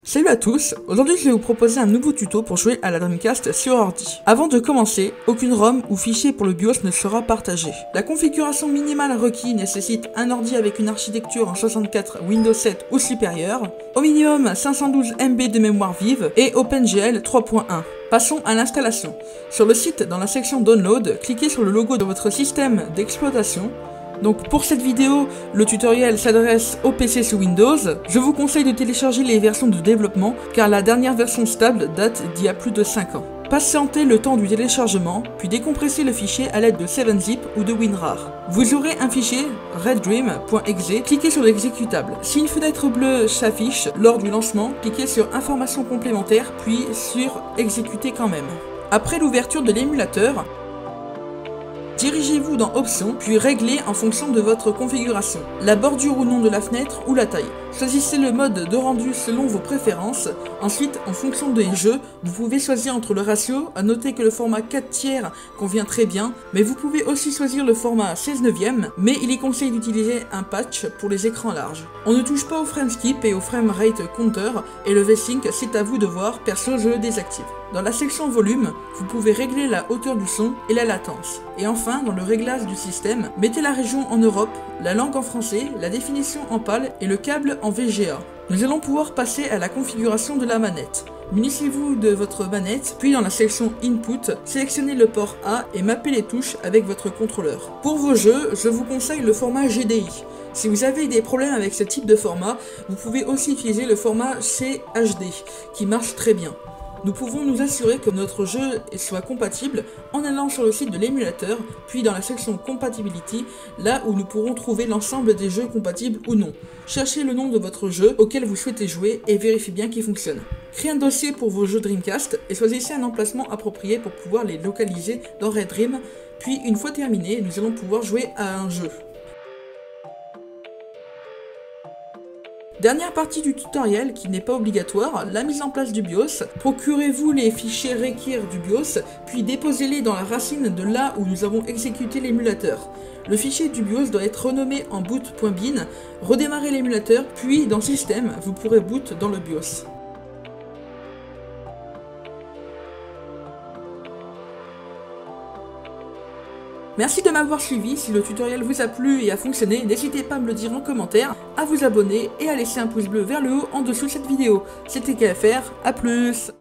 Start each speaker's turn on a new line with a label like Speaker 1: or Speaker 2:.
Speaker 1: Salut à tous, aujourd'hui je vais vous proposer un nouveau tuto pour jouer à la Dreamcast sur ordi. Avant de commencer, aucune ROM ou fichier pour le BIOS ne sera partagé. La configuration minimale requise nécessite un ordi avec une architecture en 64 Windows 7 ou supérieur, au minimum 512 MB de mémoire vive et OpenGL 3.1. Passons à l'installation. Sur le site, dans la section Download, cliquez sur le logo de votre système d'exploitation. Donc pour cette vidéo, le tutoriel s'adresse au PC sous Windows. Je vous conseille de télécharger les versions de développement car la dernière version stable date d'il y a plus de 5 ans. Patientez le temps du téléchargement, puis décompressez le fichier à l'aide de 7-zip ou de WinRAR. Vous aurez un fichier reddream.exe, cliquez sur l'exécutable. Si une fenêtre bleue s'affiche lors du lancement, cliquez sur Informations complémentaires, puis sur Exécuter quand même. Après l'ouverture de l'émulateur, dirigez-vous dans Options, puis réglez en fonction de votre configuration, la bordure ou non de la fenêtre ou la taille. Choisissez le mode de rendu selon vos préférences. Ensuite, en fonction des jeux, vous pouvez choisir entre le ratio. À noter que le format 4/3 convient très bien, mais vous pouvez aussi choisir le format 16/9, mais il est conseillé d'utiliser un patch pour les écrans larges. On ne touche pas au frame skip et au frame rate counter, et le V-Sync, c'est à vous de voir, perso je le désactive. Dans la section volume, vous pouvez régler la hauteur du son et la latence. Et enfin, dans le réglage du système, mettez la région en Europe, la langue en français, la définition en PAL et le câble en VGA. Nous allons pouvoir passer à la configuration de la manette. Munissez-vous de votre manette, puis dans la section Input, sélectionnez le port A et mappez les touches avec votre contrôleur. Pour vos jeux, je vous conseille le format GDI. Si vous avez des problèmes avec ce type de format, vous pouvez aussi utiliser le format CHD, qui marche très bien. Nous pouvons nous assurer que notre jeu soit compatible en allant sur le site de l'émulateur, puis dans la section Compatibility, là où nous pourrons trouver l'ensemble des jeux compatibles ou non. Cherchez le nom de votre jeu auquel vous souhaitez jouer et vérifiez bien qu'il fonctionne. Créez un dossier pour vos jeux Dreamcast et choisissez un emplacement approprié pour pouvoir les localiser dans RedDream, puis une fois terminé, nous allons pouvoir jouer à un jeu. Dernière partie du tutoriel qui n'est pas obligatoire, la mise en place du BIOS. Procurez-vous les fichiers require du BIOS, puis déposez-les dans la racine de là où nous avons exécuté l'émulateur. Le fichier du BIOS doit être renommé en boot.bin, redémarrez l'émulateur, puis dans Système, vous pourrez boot dans le BIOS. Merci de m'avoir suivi, si le tutoriel vous a plu et a fonctionné, n'hésitez pas à me le dire en commentaire, à vous abonner et à laisser un pouce bleu vers le haut en dessous de cette vidéo. C'était KFR, à plus!